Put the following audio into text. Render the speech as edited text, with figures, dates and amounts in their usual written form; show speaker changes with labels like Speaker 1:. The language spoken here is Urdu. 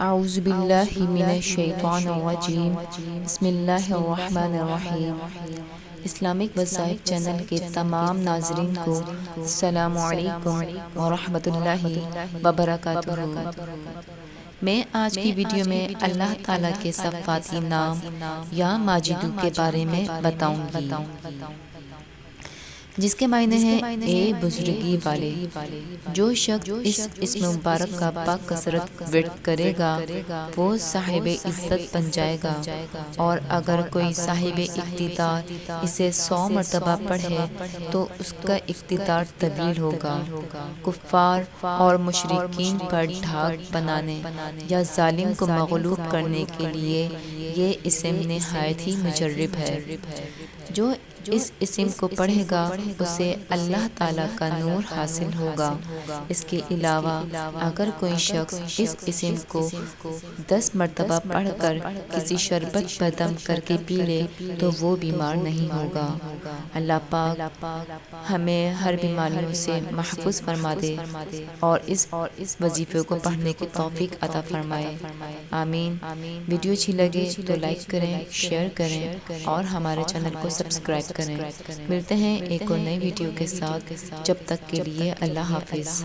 Speaker 1: اعوذ باللہ من الشیطان الرجیم بسم اللہ الرحمن الرحیم۔ اسلامک وظائف چینل کے تمام ناظرین کو السلام علیکم ورحمۃ اللہ وبرکاتہ۔ میں آج کی ویڈیو میں اللہ تعالیٰ کے صفاتی نام یا ماجدو کے بارے میں بتاؤں گی، جس کے معنی ہیں اے بزرگی والے۔ جو شخص اس اسم مبارک کا باکثرت ورد کرے گا وہ صاحب عزت بن جائے گا، اور اگر کوئی صاحب اقتدار اسے 100 مرتبہ پڑھے تو اس کا اقتدار طویل ہوگا۔ کفار اور مشرکین پر ڈھال بنانے یا ظالم کو مغلوب کرنے کے لیے یہ اسم نہایت ہی مجرب ہے۔ جو اس اسم کو پڑھے گا اسے اللہ تعالیٰ کا نور حاصل ہوگا۔ اس کے علاوہ اگر کوئی شخص اس اسم کو 10 مرتبہ پڑھ کر کسی شربت پر دم کر کے پی لے تو وہ بیمار نہیں ہوگا۔ اللہ پاک ہمیں ہر بیماریوں سے محفوظ فرما دے اور اس وظیفے کو پڑھنے کی توفیق عطا فرمائے، آمین۔ ویڈیو اچھی لگے تو لائک کریں، شیئر کریں اور ہمارے چینل کو سبسکرائب کریں۔ ملتے ہیں ایک اور نئی ویڈیو کے ساتھ، جب تک کے لیے اللہ حافظ۔